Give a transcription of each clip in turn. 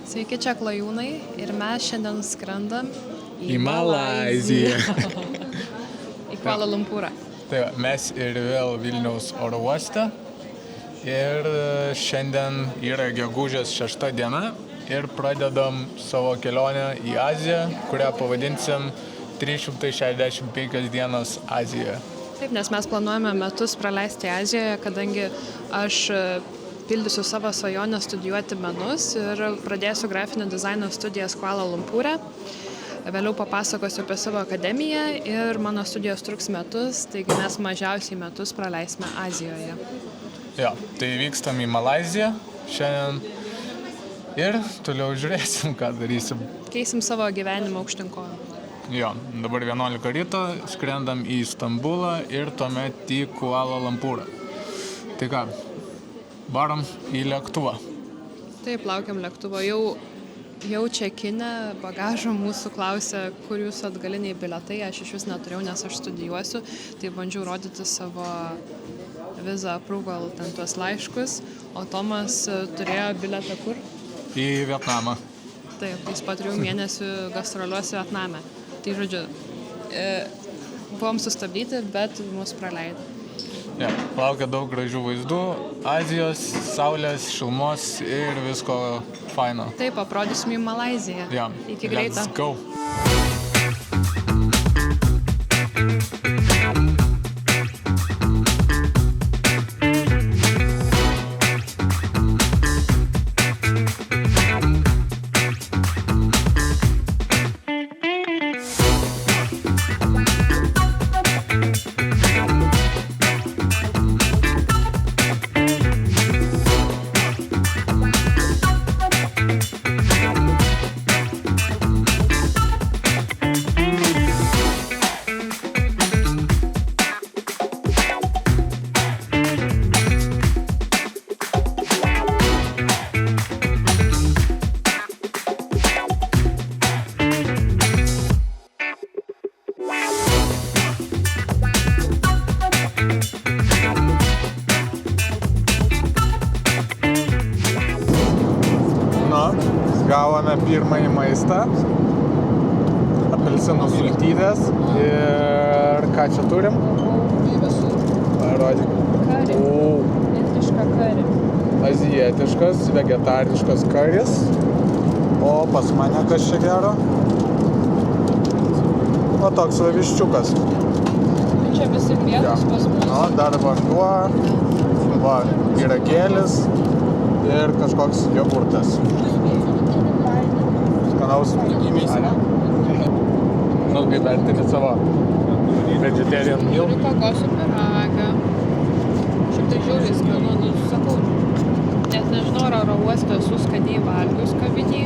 Sveiki, čia Klajūnai ir mes šiandien skrendam į Malaiziją. Į Kuala Lumpūrą. Tai mes ir vėl Vilniaus oro uoste ir šiandien yra gegužės 6 diena ir pradedam savo kelionę į Aziją, kurią pavadinsim 365 dienas Azijoje. Taip, nes mes planuojame metus praleisti Azijoje, kadangi aš pildysiu savo svajonę studijuoti menus ir pradėsiu grafinio dizaino studijas Kuala Lumpūre. Vėliau papasakosiu apie savo akademiją ir mano studijos truks metus, taigi mes mažiausiai metus praleisime Azijoje. Jo, tai vykstam į Malaiziją šiandien ir toliau žiūrėsim, ką darysim. Keisim savo gyvenimą aukštyn kojom. Jo, dabar 11 ryto skrendam į Stambulą ir tuomet į Kuala Lumpūrą. Tai ką, varom į lėktuvą. Taip, laukiam lėktuvo. Jau čekinę bagažo mūsų klausė, kur jūsų atgaliniai biletai. Aš iš vis neturėjau, nes aš studijuosiu. Tai bandžiau rodyti savo visa approval, ten tuos laiškus. O Tomas turėjo biletą kur? Į Vietnamą. Taip, jis po 3 mėnesių gastroliuos Vietname. Tai žodžiu, buvom sustabdyti, bet mus praleido. Ja, laukia daug gražių vaizdų, Azijos, saulės, šilumos ir visko faino. Taip, aprodysim į Malaiziją. Ja, Iki greito. Let's go. Gavome pirmąjį maistą, apelsinų sultytės ir ką čia turim? Parodyk. Kari. Indiška kari. Azijietiškas, vegetariškas karis. O pas mane kas čia gero? O toks va viščiukas. Čia visi pietus pas mus. O, dar vanduo, va, pyragėlis ir kažkoks jogurtas. Skanaus. Nu, kaip vertini savo vegetarian meal? Turiu kokosų pyragą. Šiaip tai žiauriai skanu, nu, sakau, net nežinau, ar oro uoste esu skaniai valgius kavinėj.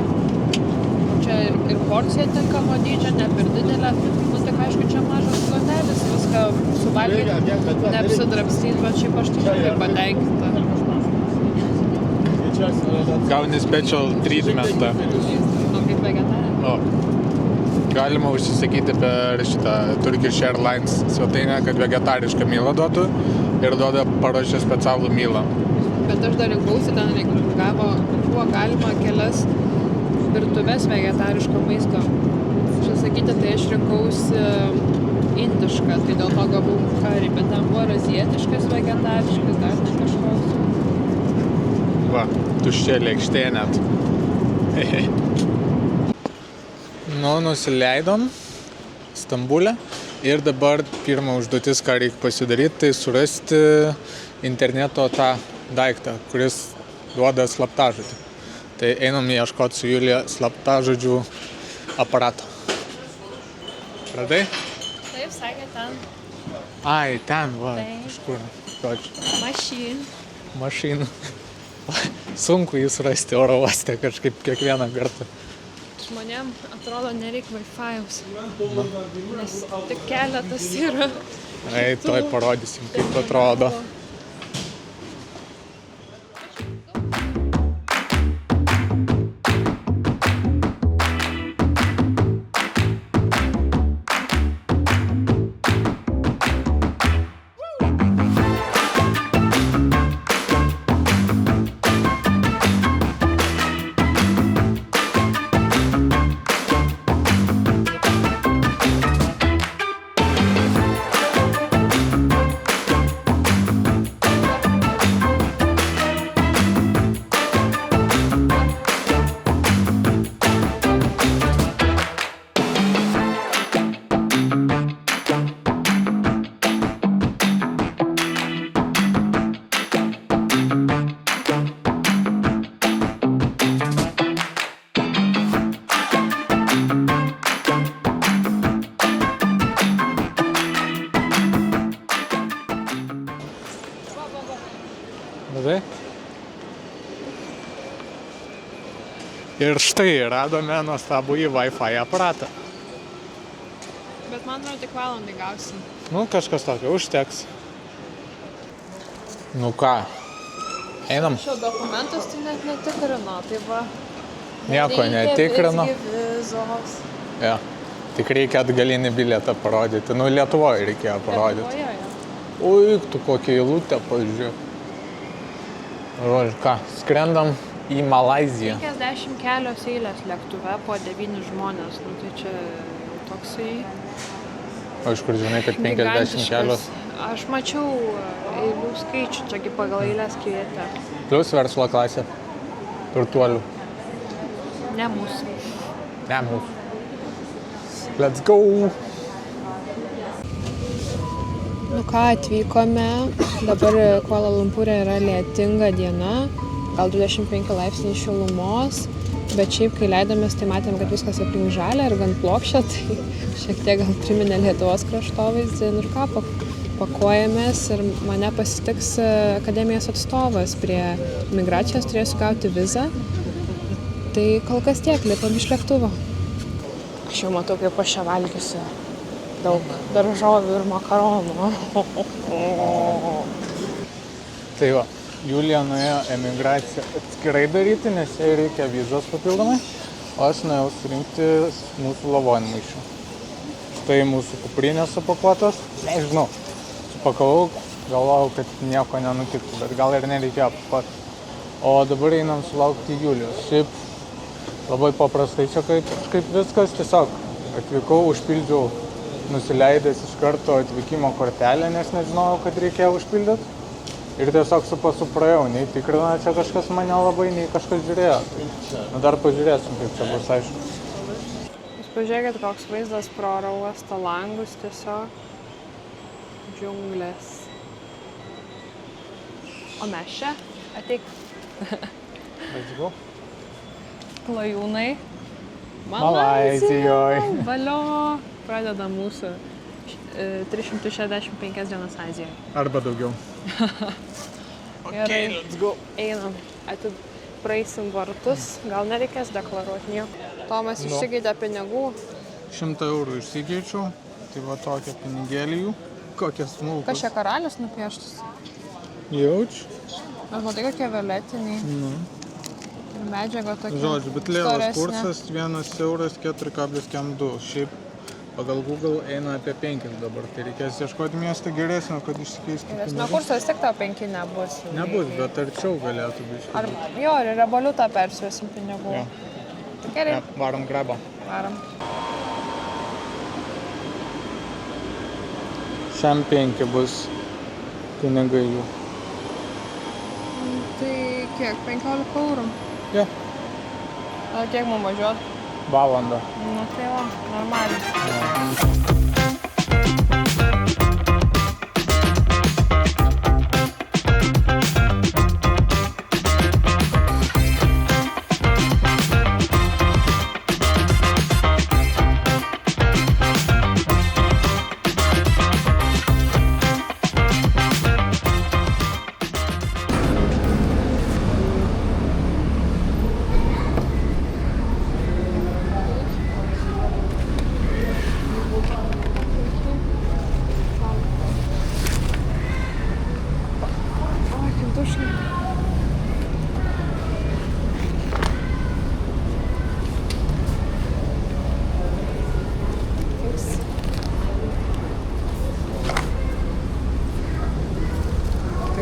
Čia ir porcija tinkamo dydžio, ne per didelė. Nu, tik aišku, čia mažas plotelis, viską suvalgyti, neapsidrabstyti, bet šiaip aš tai žiauriai patenkinta. Gauni special treatmentą. Nu, kaip vegetarė. O, galima užsisakyti per šitą Turkish Airlines svetainę, kad vegetarišką mylą duotų ir duoda paruošę specialų mylą. Bet aš dar rinkausi, ten buvo galima kelias virtuves vegetariško maisto. Užsisakyti, tai aš rinkausi indišką, tai dėl to gavau karį, bet ten buvo ir azijietiškas, vegetariškas, dar ne kažkoks. Va, tuščia lėkštė net. Nu, nusileidom Stambulę ir dabar pirma užduotis, ką reikia pasidaryti, tai surasti interneto tą daiktą, kuris duoda slaptažodį. Tai einam ieškoti su Julija slaptažodžių aparato. Radai? Taip, sakė ten. Ai, ten, va, Taip. kažkur. Mašin. Sunku jį surasti oro uoste kažkaip kiekvieną kartą. Žmonėm atrodo nereikia Wi-Fi'aus, nes tik keletas yra. Ai, tuoj parodysim, kaip atrodo. Ir štai radome nuostabųjį Wi-Fi aparatą. Bet man atrodo, tik valandai gausim. Nu, kažkas tokio, užteks. Nu ką, einam? Šio dokumentus tai net netikrino, tai va. Nieko netikrino. Reikia visgi vizos. Ja. Tik reikia atgalinį bilietą parodyti. Nu, Lietuvoje reikėjo parodyti. Lietuvoje, jo. Ui, tu kokią eilutę pažiūrėjau. Žodžiu, ką, skrendam į Malaiziją. 50 kelios eilės lėktuve po 9 žmonės. Nu, tai čia jau toksai O iš kur žinai, kad 50 gigantiškas. kelios. Aš mačiau eilių skaičių, čiagi pagal eilės kvietė. Plius verslo klasė. Turtuolių. Ne mūsų. Ne mūsų. Let's go! Nu ką, atvykome. Dabar Kuala Lumpūre yra lietinga diena. Gal 25 laipsniai šilumos. Bet šiaip, kai leidomės, tai matėm, kad viskas aplink žalia ir gan plokščia. Tai šiek tiek gal priminė Lietuvos kraštovaizdį. Nu ir ką, pakuojamės ir mane pasitiks akademijos atstovas. Prie migracijos turėsiu gauti vizą. Tai kol kas tiek, lipam iš lėktuvo. Aš jau matau, kaip aš čia valgysiu daug daržovių ir makaronų. Tai va, Julija nuėjo emigraciją atskirai daryti, nes jai reikia vizos papildomai. O aš nuėjau surinkti mūsų lavonmaišių. Štai mūsų kuprinės supakuotos. Nežinau, supakavau, galvojau, kad nieko nenutiktų, bet gal ir nereikėjo pakuoti. O dabar einam sulaukti Julijos. Šiaip labai paprastai čia kaip viskas, tiesiog atvykau, užpildžiau nusileidęs iš karto atvykimo kortelę, nes nežinojau, kad reikėjo užpildyti. Ir tiesiog su pasu praėjau, nei tikrina čia kažkas mane labai, nei kažkas žiūrėjo. Nu, dar pažiūrėsim, kaip čia bus, aišku. Jūs pažiūrėkit, koks vaizdas pro oro uosto langus, tiesiog džiunglės. O mes čia? Ateik. Let's go. Klajūnai. Malaizijoj. Valio. Pradeda mūsų 365 dienas Azijoje. Arba daugiau. Gerai. Let's go. Einam. Praeisim vartus. Gal nereikės deklaruoti nieko. Tomas išsigeidė pinigų. 100 eurų išsikeičiau. Tai va tokia pinigėlį jų. Kokie smulkus. Kas čia karalius nupieštus? Jaučiu. Aš matai, kokie violetiniai. Ir medžiaga tokia. Žodžiu, bet lėvas storesnė. kursas 1 euras 4,2. Šiaip pagal Google eina apie 5 dabar. Tai reikės ieškoti miestą geresnio, kad išsikeistų Geresnio kurso vis tiek tau 5 nebus. Nebus, bet arčiau galėtų būti. Ar jo, ir revoliutą persiuosim pinigų. Jo. Gerai. Ja, varom grabą. Varom. Šiam 5 bus pinigai jų. Tai kiek? 15 eurų? Jo. O kiek mums važiuot? Valandą. Nu tai va, normaliai.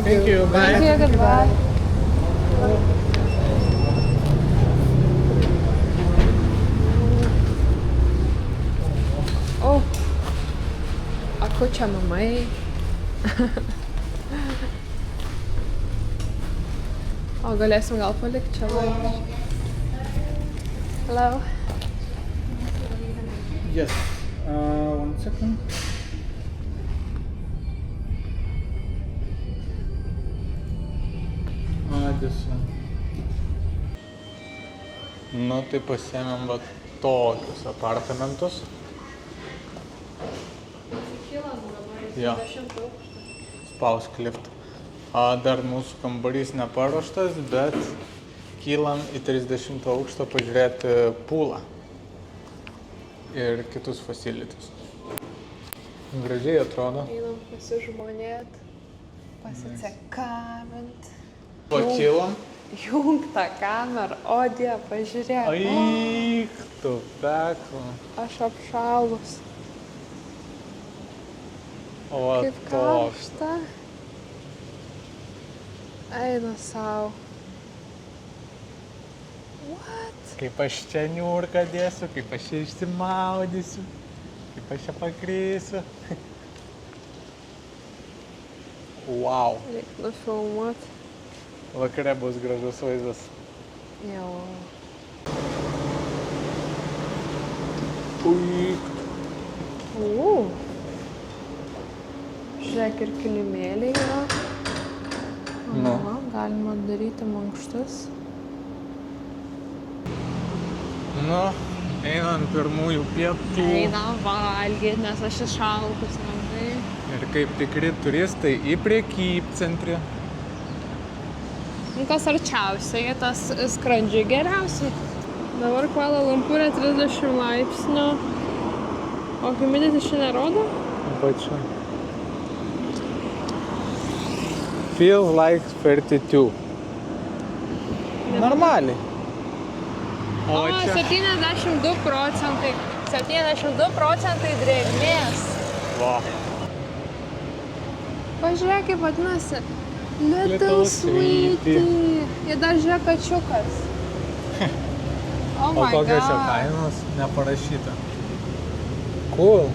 Thank you, bye. Thank you, goodbye. O, akučia mamai. O galėsim gal palikti čia vaiką. Hello. Yes. 1 second. Nu, tai pasiėmėm va tokius apartamentus. Jo. Spausk lift. Dar mūsų kambarys neparuoštas, bet kylam į 30 aukštą pažiūrėti pūlą ir kitus facilities. Gražiai atrodo. Einam pasižmonėt, pasicekavint. Pakilom. Jung tą kamerą, o Dieve, pažiūrėk. Aik, tu pekla. Aš apšalus. O Kaip toks. karšta. Eina sau. What? Kaip aš čia niurką dėsiu, kaip aš čia išsimaudysiu, kaip aš čia pakrėsiu. Wow. Reik nufilmuot. Vakare bus gražus vaizdas. Jau. Uik. Žiūrėk, ir kilimėliai yra. Nu. Aha, galima daryti mankštas. Nu, einam pirmųjų pietų. Einam valgyti, nes aš išalkus labai. Ir kaip tikri turistai į prekybcentrį. Kas arčiausiai, tas skrandžiai geriausiai. Dabar Kvala Lumpūrė 30 laipsnių. O humidity čia nerodo? Pačiu. Feels like 32. Normaliai. O, 72 procentai. 72 procentai drėgmės. Va. Pažiūrėk, kaip vadinasi. Little Little Sweetie. Sweetie. Ir dar žiūrėk kačiukas. Oh O my kokios jo god. kainos neparašyta. Cool.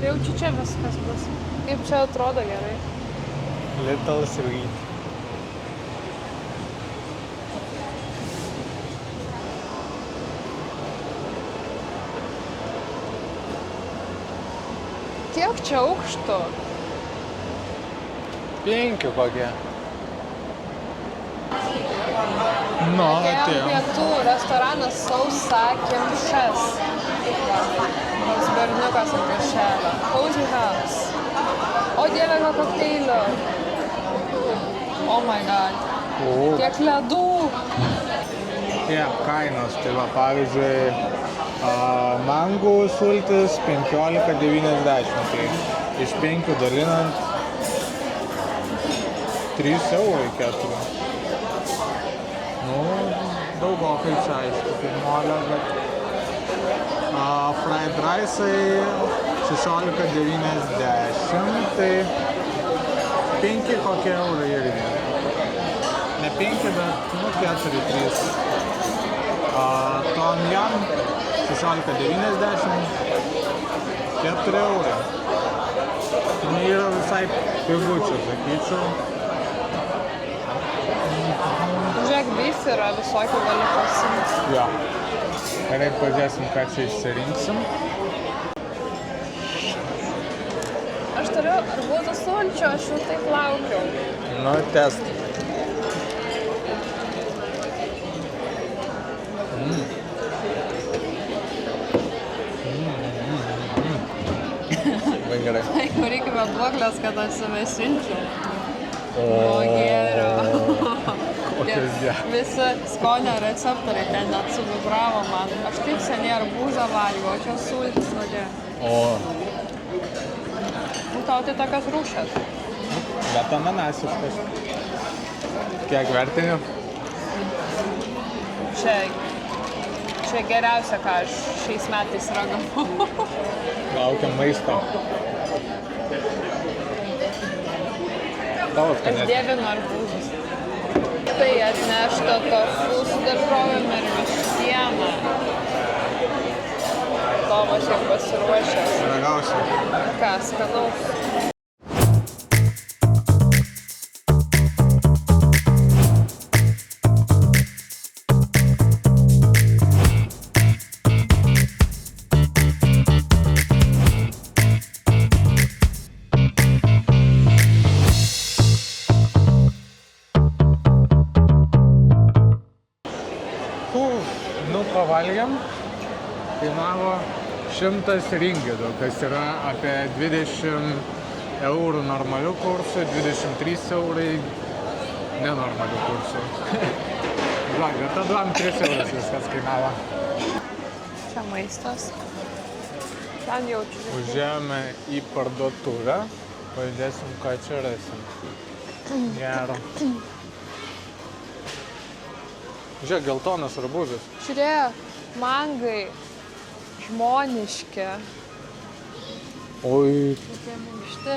Tai jau čia viskas bus. Kaip čia atrodo gerai. Little Sweet. Kiek čia aukštų? 5 kokie. Nu, Atėjom atėjom. pietų, restoranas Sausa Kimšas. Tas berniukas ant viršelio. Cozy House. O Dieve, ką kokteilių. Oh my god. Kiek ledų. Kiek kainos, tai va, pavyzdžiui, mangų sultis 15,90, tai iš 5 dalinant 3 eurai 4. Nu, daugokai čia aišku, pirmolio, bet fried rice'ai 16,90, tai 5 kokie eurai irgi. Ne 5, bet nu 4-3. Tom jam 16,90, 4 eurai. Tai yra visai pigučių, sakyčiau. Žiūrėk, beef yra visokių gali pasimti. Jo. Gerai, pažiūrėsim, ką čia išsirinksim. Aš turiu arbūzų sulčių, aš jau taip laukiau. Nu, test. Labai gerai. Jau reikime duoklės, kad atsivesinčiau. O gėrio. Kokios dė. Visi skonio receptoriai ten net suvibravo man. Aš taip seniai arbūzą valgiau, o čia sultis vadė. O, Nu, tau tai tokios rūšės. bet ananasiškas. Kiek vertini? Čia geriausia, ką aš šiais metais ragavau. Laukiam maisto. Tavo Aš skanės. dievinu arbūzus. Tai atnešta tofu su daržovėm ir vištiena. Tomas jau pasiruošęs. Ragausiu. Ką, skanaus? Nu, pavalgiam. Kainavo 100 ringitų, kas yra apie 20 eurų normalių kursų, 23 eurai nenormalių kursų. Žodžiu, tada 3 eurus viskas kainavo. Čia maistas. Ten jaučiu. Užėjome į parduotuvę. Pažiūrėsim, ką čia rasim. Gero. Žiūrėk, geltonas arbūzas. Žiūrėk, mangai. Žmoniški. Oi. Tokie minkšti.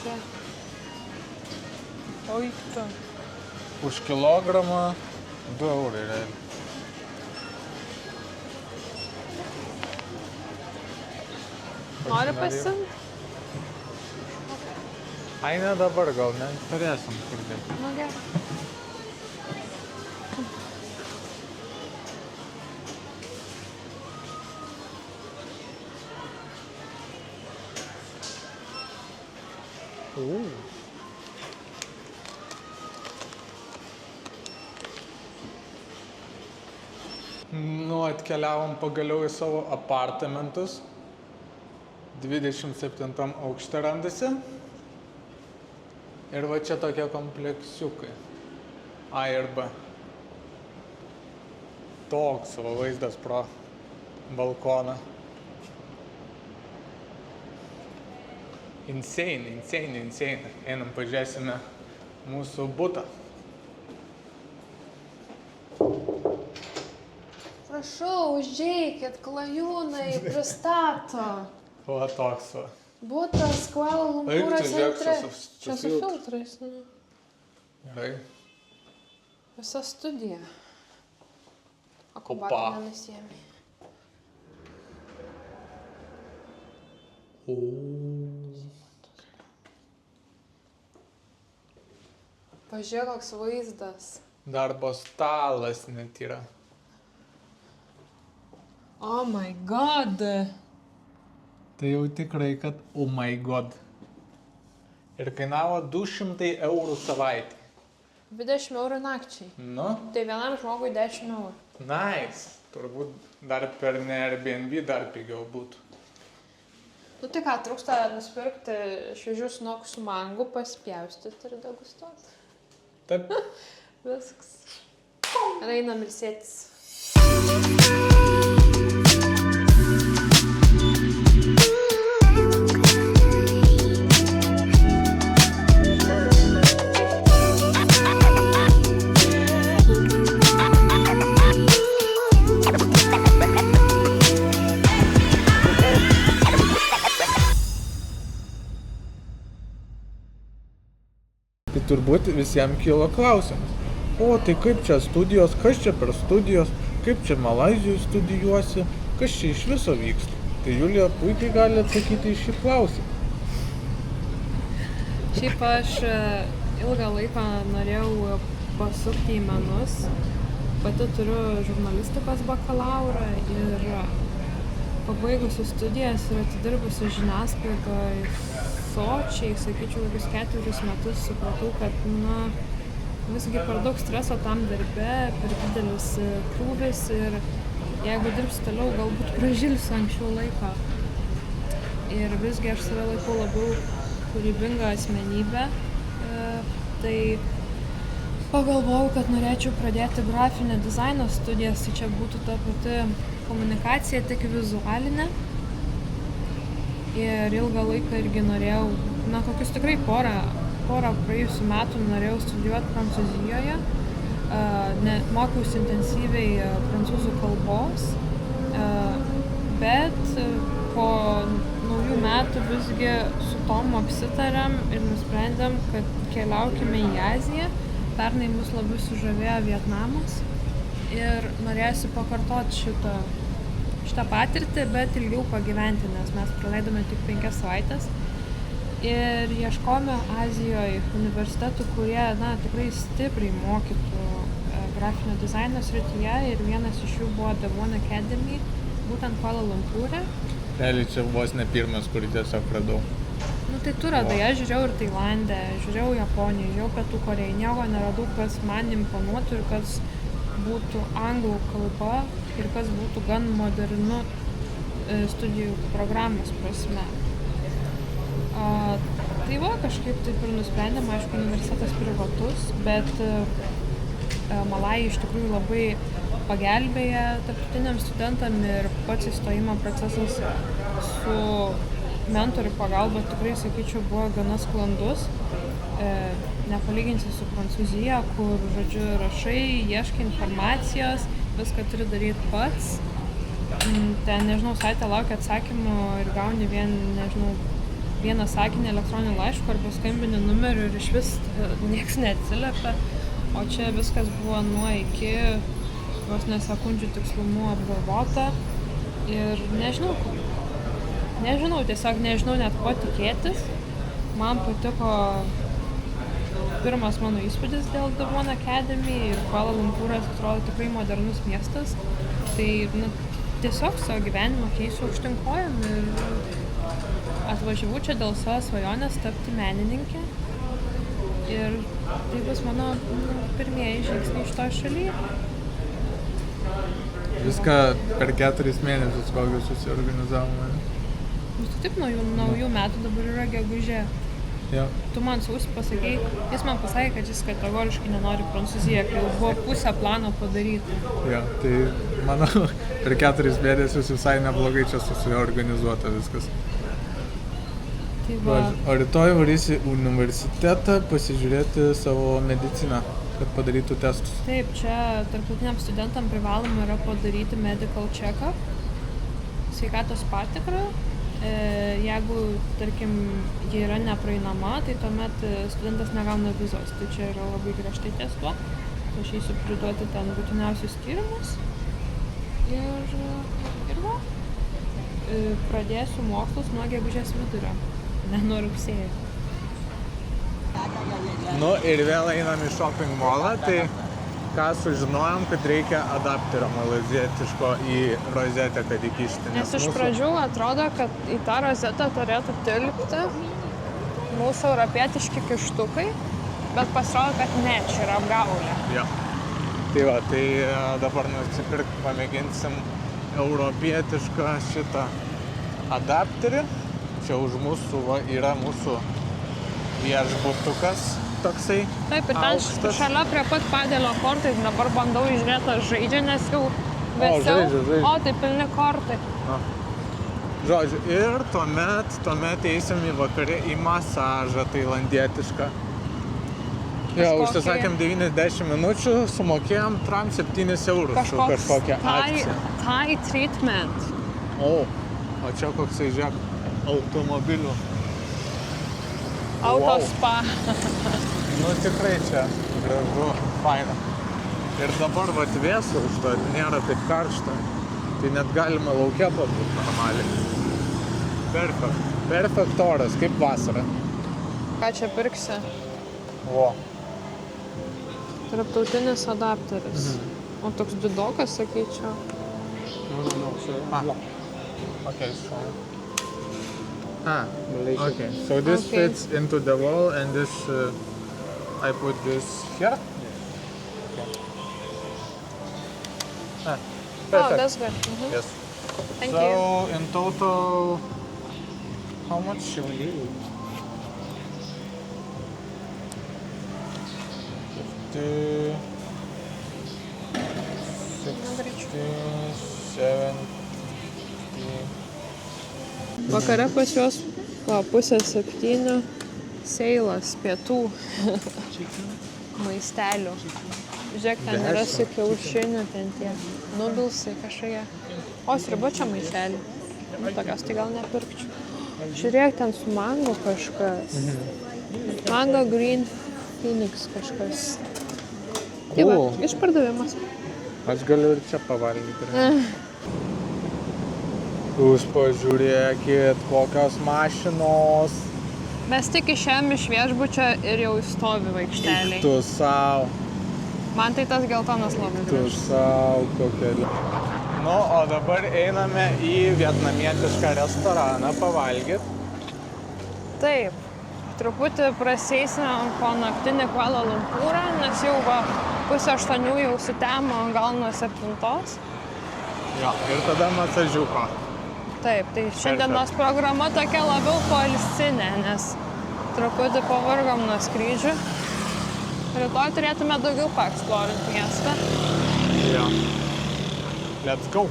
Čia. Oi, tu. Už kilogramą 2 eurai realiai. Nori pasiimti? Ai, ne dabar gal, ne? Turėsim kur dėti. Nu, gerai. Nu, atkeliavom pagaliau į savo apartamentus. 27 aukšte randasi. Ir va čia tokie kompleksiukai. A ir B. Toks savo vaizdas pro balkoną. Insane. Einam pažiūrėsime mūsų butą. Prašau, užeikit, klajūnai pristato. Va toks va. Butas Kuala Lumpūro Eik tu, žiūrėk, centre. su Čia su filtrais, nu. Gerai. Visa studija. O Opa. kubatą nenusėmė. Pažiūrėk, koks vaizdas. Darbo stalas net yra. Oh my god. Tai jau tikrai, kad oh my god. Ir kainavo 200 eurų savaitį. 20 eurų nakčiai. Nu, Tai vienam žmogui 10 eurų. nice. Turbūt dar per ne Airbnb dar pigiau būtų. Nu tai ką, trūksta nusipirkti šviežių sunokusių mangų, pasipjaustyti ir degustuoti. Taip. Viskas. Ir einam ilsėtis. Tai turbūt visiems kilo klausimas. O, tai kaip čia studijos, kas čia per studijos, kaip čia Malaizijoj studijuosi, kas čia iš viso vyksta. Tai Julija puikiai gali atsakyti į šį klausimą. Šiaip aš ilgą laiką norėjau pasukti į menus. Pati turiu žurnalistikos bakalaurą ir pabaigusi studijas ir atidirbusi žiniasklaidoje sočiai, sakyčiau, kokius 4 metus supratau, kad visgi per daug streso tam darbe, per didelis krūvis ir jeigu dirbsiu toliau, galbūt pražilsiu anksčiau laiko. Ir visgi aš save laikau labiau kūrybingą asmenybę, tai pagalvojau, kad norėčiau pradėti grafinio dizaino studijas, tai čia būtų ta pati komunikacija, tik vizualinė. Ir ilgą laiką irgi norėjau, kokius tikrai porą praėjusių metų norėjau studijuoti Prancūzijoje. Mokiausi intensyviai prancūzų kalbos, bet po naujų metų visgi su Tomu apsitarėm ir nusprendėm, kad keliaukime į Aziją. Pernai mus labai sužavėjo Vietnamas ir norėjusi pakartoti šitą patirtį, bet ilgiau pagyventi, nes mes praleidome tik 5 savaitės. Ir ieškome Azijoje universitetų, kurie tikrai stipriai mokytų grafinio dizaino srityje ir vienas iš jų buvo The One Academy, būtent Kuala Lumpūre. Realiai čia vos ne pirmas, kurį tiesiog radau. Tai tu radai, aš žiūrėjau ir Tailande, žiūrėjau Japoniją, žiūrėjau Pietų Korėją, nieko neradau, kas man imponuotų ir kas būtų anglų kalba ir kas būtų gan modernu studijų programos prasme. Tai va, kažkaip taip ir nusprendėm, aišku, universitetas privatus, bet Malajai iš tikrųjų labai pagelbėja tarptautiniam studentam ir pats įstojimo procesas su mentorių pagalba tikrai, sakyčiau, buvo gana sklandus. Nepalyginsi su Prancūzija, kur, žodžiu, rašai, ieškai informacijos, viską turi daryti pats. Ten, nežinau, savaitę laukia atsakymų ir gauni vieną sakinį elektroninį laišką arba skambini numeriu ir iš vis nieks neatsiliepia. O čia viskas buvo nuo iki vos ne sekundžių tikslumu apgalvota. Ir nežinau, tiesiog nežinau net ko tikėtis. Man patiko pirmas mano įspūdis dėl The One Academy ir Kuala Lumpūras atrodo tikrai modernus miestas. Tai tiesiog savo gyvenimą keisiu aukštyn kojom ir atvažiavau čia dėl savo svajonės tapti menininkė. Ir tai bus mano pirmieji žingsniai iš to šalyje. Viską per 4 mėnesius kokius susiorganizavome. Tai taip, naujų metų dabar yra gegužė. Ja. Tu man sausį pasakei, jis man pasakė, kad jis kategoriškai nenori Prancūziją, kai jau buvo pusę plano padaryti. Ja, tai mano per 4 mėnesius visai neblogai čia susiorganizuota viskas. Tai va. O rytoj varysi į universitetą pasižiūrėti savo mediciną, kad padarytų testus. Taip, čia tarptautiniam studentam privaloma yra padaryti medical check-up, sveikatos patikrą. Jeigu, tarkim, jie yra nepraeinama, tai tuomet studentas negauna vizos. Tai čia yra labai griežtai ties tuo. Aš eisiu priduoti ten būtiniausius tyrimus. Ir va. Pradėsiu mokslus nuo gegužės vidurio, ne nuo rugsėjo. Nu ir vėl einam į shopping mallą, tai ką sužinojom, kad reikia adapterio malazietiško į rozetę, kad įkišti. Nes iš pradžių atrodo, kad į tą rozetę turėtų tilpti mūsų europietiški kištukai, bet pasirodo, kad ne, čia yra apgaulė. Ja. Tai va, tai dabar pamėginsim europietišką šitą adapterį. Čia už mūsų yra mūsų viešbutukas. Toksai taip, ir ten šalia prie pat padelio kortai, dabar bandau išžiūrėti, ar žaidžia, nes jau vėsiau. Žaidžia. O, tai pilni kortai. Žodžiu, ir tuomet eisim į vakarę į masažą tailandietišką. Jo, užsisakėm 90 minučių, sumokėjom 7 eurus su kažkokia akcija. Thai treatment. O čia koksai, žiūrėk, automobilių. Autospa. Nu tikrai čia gražu, faina. Ir dabar vat vėsu užtat, nėra taip karšta. Tai net galima lauke pabūt normaliai. Perfect oras, kaip vasara. Ką čia pirksi? O. Tarptautinis adapteris. O toks didokas, sakyčiau. Okay, okay. So this fits into the wall and this I put this here. Okay. Perfect. Oh, that's good. Yes. Thank so you. in total, how much should we need? 50, 60, 70. Vakare pas juos 6:30 seilas pietų maistelių. Žiūrėk, ten yra su kiaušiniu, ten tie nudulsai kažkokie. O, sriuba čia maišelį. Nu, tokios tai gal nepirkčiau. Žiūrėk, ten su mango kažkas. Mango Green Phoenix kažkas. Tai va, išpardavimas. Aš galiu ir čia pavalgyti. Jūs pažiūrėkit, kokios mašinos. Mes tik išėjom iš viešbučio ir jau stovi vaikšteliai. Tu sau. Man tai tas geltonas labai Tu gražus. sau kokia. Nu, o dabar einame į vietnamietišką restoraną pavalgyti. Taip, truputį prasieisime po naktinį Kuala Lumpūrą, nes jau 7:30 jau sutemo, gal nuo 7. Jo, ir tada masažiuko. Taip, tai šiandienos programa tokia labiau poilsinė, nes truputį pavargom nuo skrydžių. Rytoj turėtume daugiau paeksplorinti miestą. Yeah. Let's go.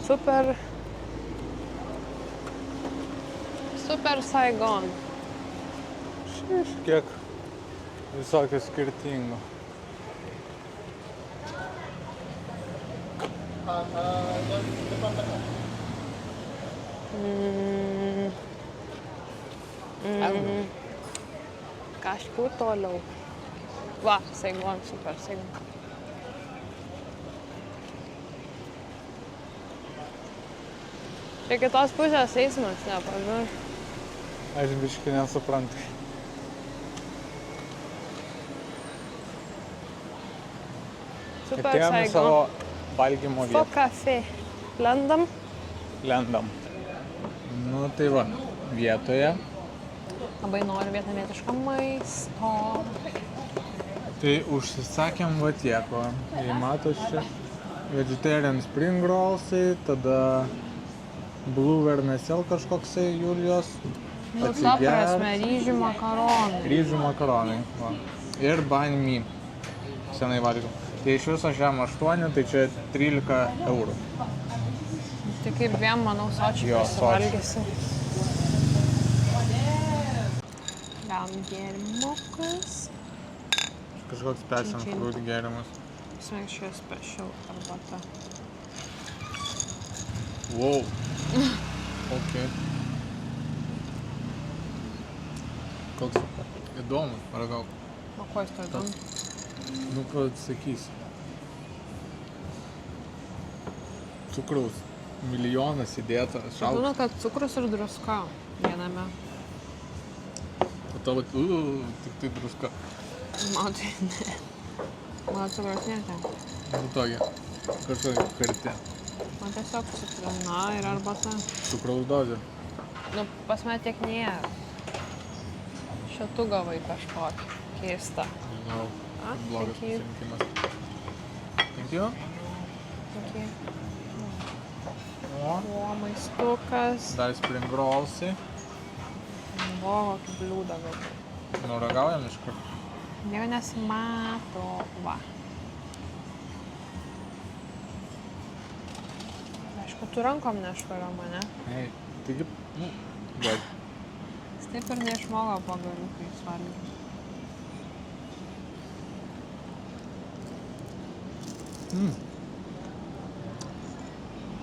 Super Saigon. Kiek visokio skirtingo. Kažkur toliau. Va, Saigon, Super Saigon. Čia kitos pusės eismas, nepamirš. Aš biškį nesuprantu. Super Atėjome Saigon. savo valgymo Fo vietą. cafe. Lendam. Lendam. Nu tai va, vietoje. Labai noriu vietnamietiško maisto. Tai užsisakėm va tiek, va. Jei matos čia. Vegetarian spring rollsai, tada blue vermicell kažkoksai Julijos. Nu, ta prasme, ryžių makaronai. Ryžių makaronai, va. Ir banh mi. Senai valgiau. Tai iš viso šiam 8, tai čia 13 eurų. Tai kaip dviem, manau, sočiai Jo, prisivalgysi. Gavom gėrimukus. Kažkoks passion fruit gėrimas. Smėgščiai special arbata. Wow. Ok. Koks įdomus, paragauk. O ko jis to įdomu? Nu, kad sakysi. Cukraus milijonas įdėta, Būna, šaltas. kad cukrus ir druska viename. O tavo, tik tai druska. Man tai ne. Man cukrus nėra. Nu, tokia. Kažkokia kartė. Man tiesiog citrina ir arbata. Cukraus dozė. Nu, pas mane tiek nėra. Čia tu gavai kažkokį keistą. Žinau, A, blogas thank you. pasirinkimas. Thank you. Tokį. O, O, maistukas. dar spring rollsai. O, kokį bliūdą gavau. Nuragaujam iš karto. Nieko nesimato. Va. Aišku, tu rankom nešvariom, ane? Ei, taigi, nu, bet. Jis taip ir neišmoko pagaliukai valgyti.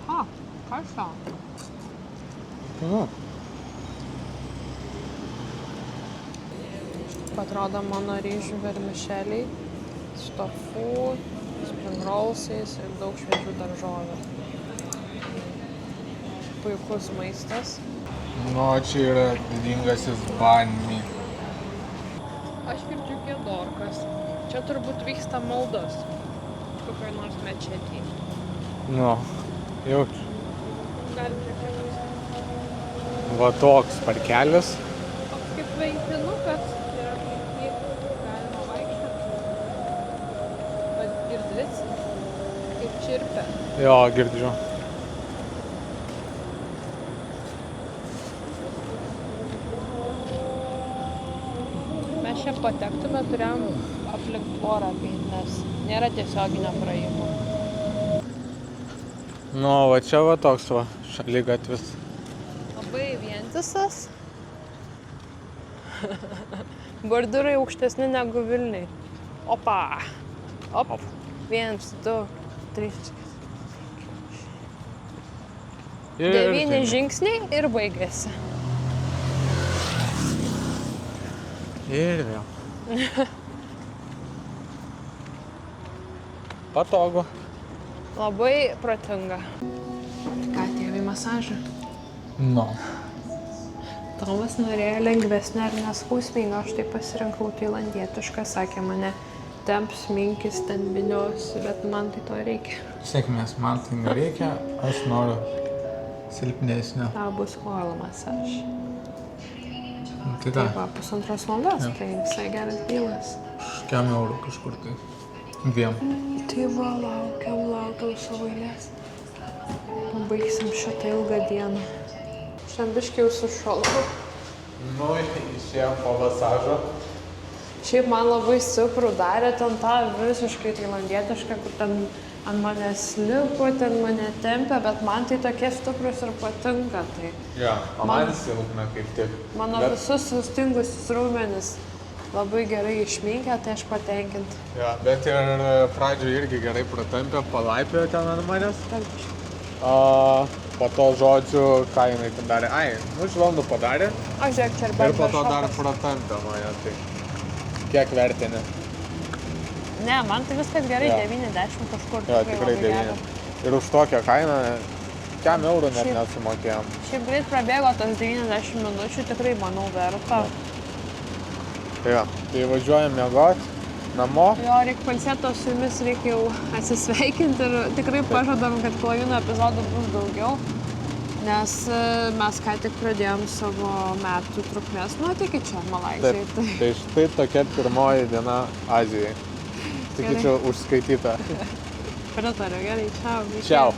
Ha, kas tau? Atrodo mano ryžių vermišeliai su tofu, spring rollsais ir daug šviežių daržovių. Puikus maistas. Nu, čia yra didingasis banh mi. Aš girdžiu giedorkas. Čia turbūt vyksta maldos. Kokioj nors mečetėj. Nu, jaučiu. Galim čia kitas. Va toks parkelis. Toks kaip veikinukas. Ir aplink jį galima vaikščioti. Bet girdit, kaip čirpia. Jo, girdžiu. Mes čia patektume, turėjom aplink tvorą apeit, nes nėra tiesioginio praėjimo. Nu, va čia va toks va šaligatvis. Labai vientisas. Bordiurai aukštesni negu Vilniai. Opa. Op. 1, 2, 3. 9 žingsniai ir baigėsi. Ir vėl. Patogu. Labai protinga. Ką, atėjom į masažą? Nu. Tomas norėjo lengvesnę ir neskausmingą, aš tai pasirinkau tailandietišką, sakė mane temps, minkis, ten binios, bet man tai to reikia. Sėkmės, man tai nereikia, aš noriu silpnesnio. Tau bus kojų masaž. Tai Tai va, 1,5 valandos, tai visai geras dylas. Kiam eurų kažkur tai. 2. Tai va, laukiau savo eilės. Pabaigsim šitą ilgą dieną. Šiandien biškai jau sušalau. Nu, išėjom po masažo. Šiaip man labai stiprų darė ten tą visiškai tailandietišką, kur ten ant manęs lipo, ten mane tempia, bet man tai tokie stiprus ir patinka. Tai Jo, o man silpna kaip tik. mano visus sustingusius raumenis labai gerai išminkę, tai aš patenkinta. Jo, bet ir pradžioje irgi gerai pratampė, palaipėjo ten ant manęs. O po to žodžiu, ką jinai ten darė. Ai, nu žlandų padarė. O žiūrėk, čia Ir po to dar pratampė mane. Tai kiek vertini? Ne, man tai viskas gerai, Jo. 90 kažkur. Jo, tikrai labai 9. gera. Ir už tokią kainą 100 eurų net Šiaip- nesumokėjom. Šiaip greit prabėgo tas 90 minučių, tikrai manau verta. Jo, tai važiuojam miegot namo. Jo, reikia pailsėti, o su jumis reikia jau atsisveikinti ir tikrai pažadam, kad klajūnų epizodų bus daugiau, nes mes ką tik pradėjom savo metų trukmės nuotykį čia, Malaizijai. Taip, tai štai tokia pirmoji diena Azijai. Sakyčiau, užskaityta. Pritariu, gerai, čiau. Čiau.